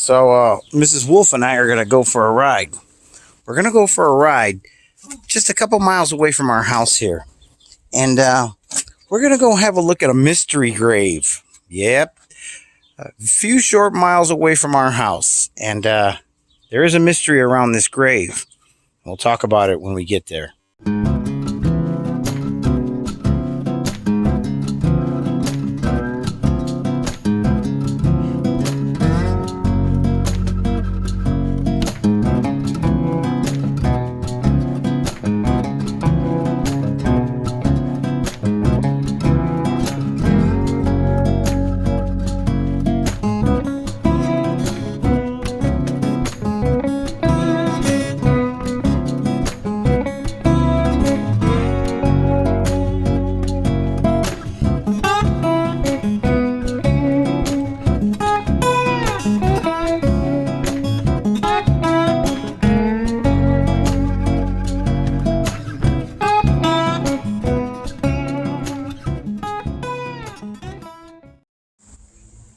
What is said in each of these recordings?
So, Mrs. Wolf and I are going to go for a ride. We're going to go for a ride just a couple miles away from our house here. And we're going to go have a look at a mystery grave. Yep. A few short miles away from our house. And there is a mystery around this grave. We'll talk about it when we get there.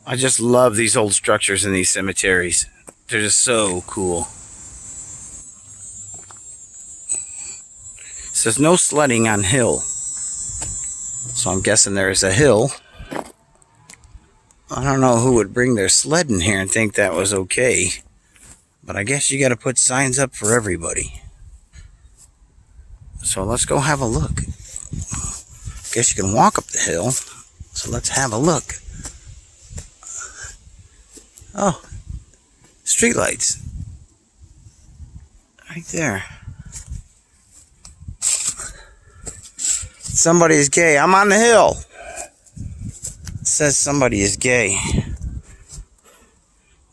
I just love these old structures in these cemeteries. They're just so cool. It says no sledding on hill. So I'm guessing there's a hill. I don't know who would bring their sled in here and think that was okay. But I guess you got to put signs up for everybody. So let's go have a look. Guess you can walk up the hill. So let's have a look. Oh, streetlights. Right there. Somebody is gay. I'm on the hill. It says somebody is gay.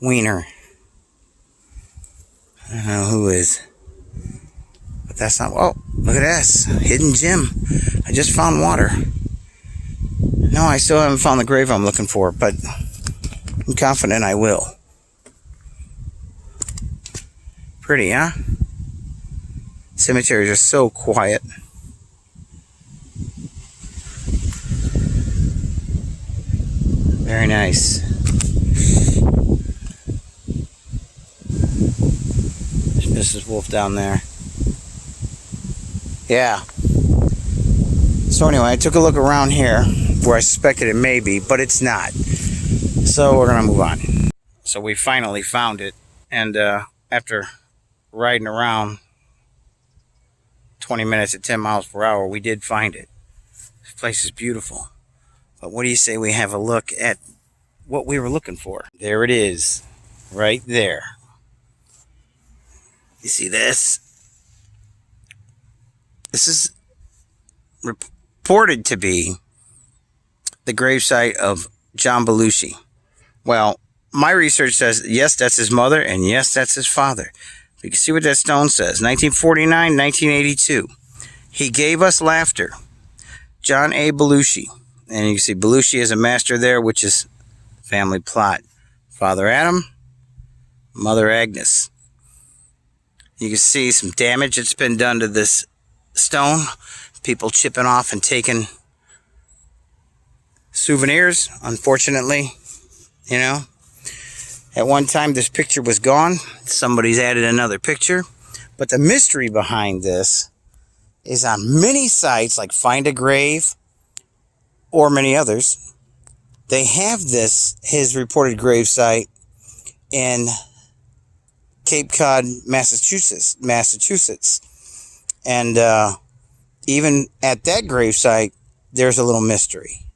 Wiener. I don't know who is. But that's not... Oh, look at this. Hidden gem. I just found water. No, I still haven't found the grave I'm looking for, but I'm confident I will. Pretty, huh? Cemeteries are so quiet. Very nice. There's Mrs. Wolf down there. Yeah. So anyway, I took a look around here where I suspected it may be, but it's not. So we're going to move on. So we finally found it. And after riding around 20 minutes at 10 miles per hour, we did find it. This place is beautiful. But what do you say we have a look at what we were looking for? There it is. Right there. You see this? This is reported to be the gravesite of John Belushi. Well, my research says, yes, that's his mother, and yes, that's his father. You can see what that stone says. 1949, 1982. He gave us laughter. John A. Belushi. And you can see Belushi is a master there, which is family plot. Father Adam, Mother Agnes. You can see some damage that's been done to this stone. People chipping off and taking souvenirs, unfortunately. You know, at one time this picture was gone. Somebody's added another picture. But the mystery behind this is on many sites like Find a Grave or many others. They have his reported gravesite in Cape Cod, Massachusetts. And even at that gravesite, there's a little mystery.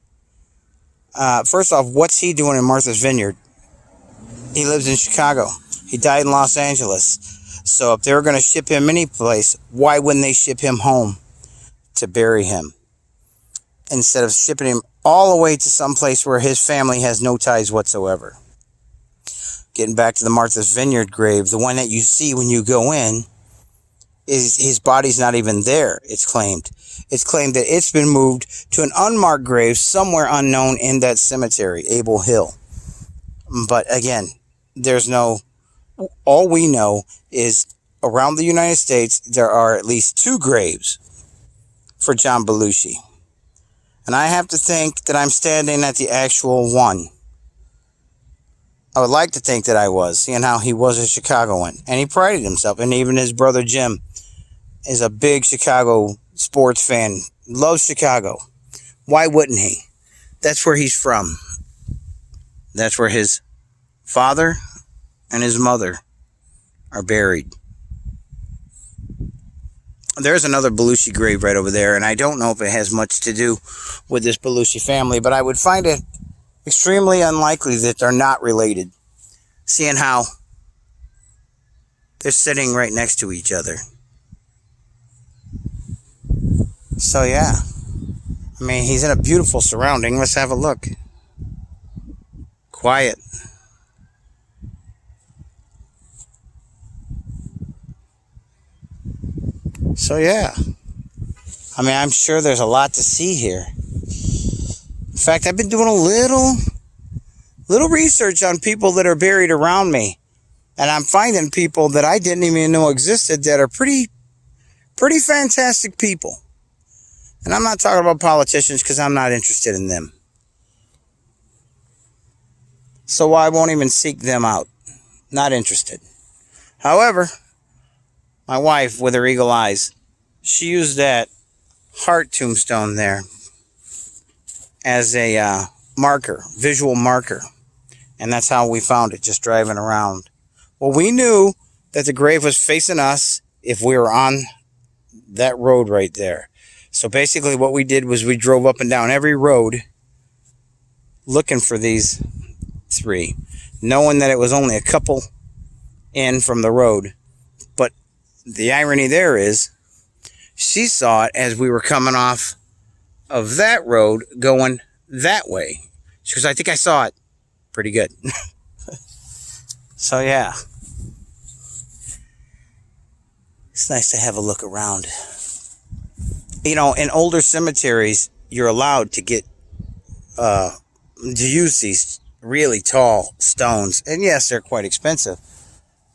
First off, what's he doing in Martha's Vineyard? He lives in Chicago. He died in Los Angeles. So if they were going to ship him any place, why wouldn't they ship him home to bury him? Instead of shipping him all the way to some place where his family has no ties whatsoever. Getting back to the Martha's Vineyard grave, the one that you see when you go in, is his body's not even there, it's claimed. It's claimed that it's been moved to an unmarked grave somewhere unknown in that cemetery, Abel Hill. But again, all we know is around the United States, there are at least 2 graves for John Belushi. And I have to think that I'm standing at the actual one. I would like to think that I was, seeing how he was a Chicagoan. And he prided himself. And even his brother Jim is a big Chicago sports fan. Loves Chicago. Why wouldn't he? That's where he's from. That's where his father and his mother are buried. There's another Belushi grave right over there, and I don't know if it has much to do with this Belushi family, but I would find it extremely unlikely that they're not related, seeing how they're sitting right next to each other. So yeah, I mean, he's in a beautiful surrounding. Let's have a look. Quiet. So yeah, I mean, I'm sure there's a lot to see here. In fact, I've been doing a little research on people that are buried around me, and I'm finding people that I didn't even know existed that are pretty fantastic people. And I'm not talking about politicians because I'm not interested in them. So I won't even seek them out. Not interested. However, my wife, with her eagle eyes, she used that heart tombstone there as a marker, visual marker. And that's how we found it, just driving around. Well, we knew that the grave was facing us if we were on that road right there. So basically what we did was we drove up and down every road looking for these three, knowing that it was only a couple in from the road. But the irony there is she saw it as we were coming off of that road going that way. She goes, I think I saw it. Pretty good. So yeah, it's nice to have a look around. You know, in older cemeteries, you're allowed to get to use these really tall stones, and yes, they're quite expensive.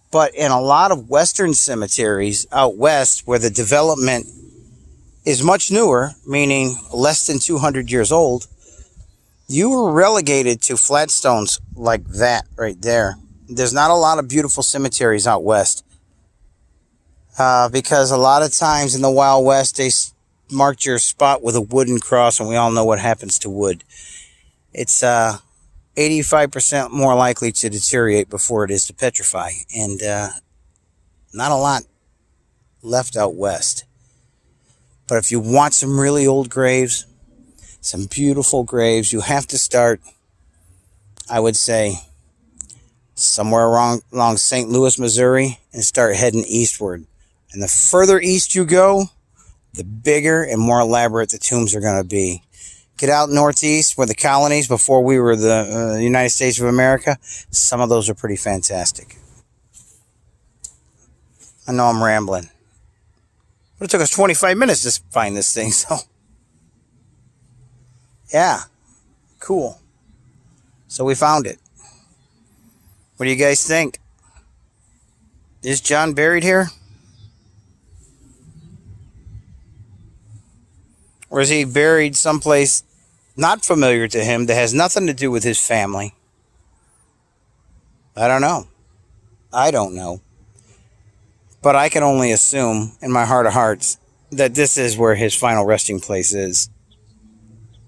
But in a lot of Western cemeteries out west, where the development is much newer, meaning less than 200 years old, you were relegated to flat stones like that right there. There's not a lot of beautiful cemeteries out west because a lot of times in the Wild West, they marked your spot with a wooden cross, and we all know what happens to wood. It's 85% more likely to deteriorate before it is to petrify, and not a lot left out west. But if you want some really old graves, some beautiful graves, you have to start, I would say, somewhere along St. Louis, Missouri, and start heading eastward. And the further east you go, the bigger and more elaborate the tombs are going to be. Get out northeast where the colonies, before we were the United States of America, some of those are pretty fantastic. I know I'm rambling, but it took us 25 minutes to find this thing, so yeah, cool. So we found it. What do you guys think? Is John buried here? Or is he buried someplace not familiar to him that has nothing to do with his family? I don't know. I don't know. But I can only assume in my heart of hearts that this is where his final resting place is.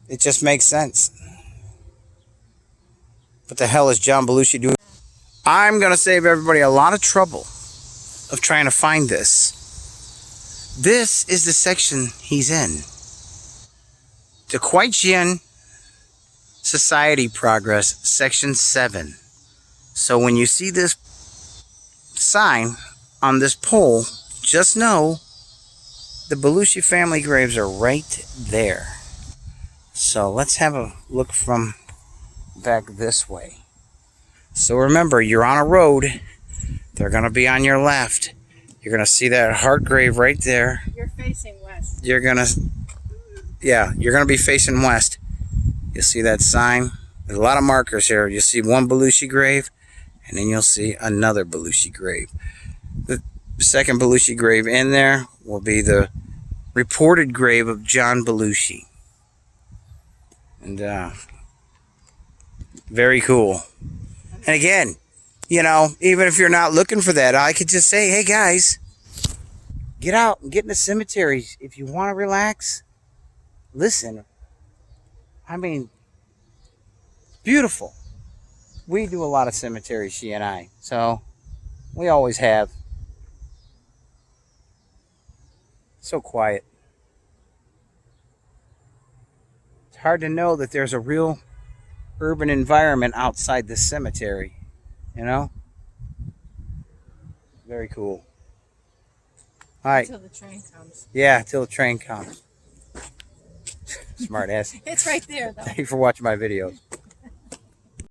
It just makes sense. What the hell is John Belushi doing? I'm going to save everybody a lot of trouble of trying to find this. This is the section he's in. The Kwaitian Society Progress, Section 7. So when you see this sign on this pole, just know the Belushi family graves are right there. So let's have a look from back this way. So remember, you're on a road. They're going to be on your left. You're going to see that heart grave right there. You're facing west. You're going to be facing west. You'll see that sign. There's a lot of markers here. You'll see one Belushi grave, and then you'll see another Belushi grave. The second Belushi grave in there will be the reported grave of John Belushi. And very cool. And again, you know, even if you're not looking for that, I could just say, hey guys, get out and get in the cemeteries if you want to relax. Listen, I mean, beautiful. We do a lot of cemeteries, she and I. So we always have. So quiet. It's hard to know that there's a real urban environment outside this cemetery. You know? Very cool. All right. Until the train comes. Yeah, till the train comes. Smart ass. It's right there, though. Thank you for watching my videos.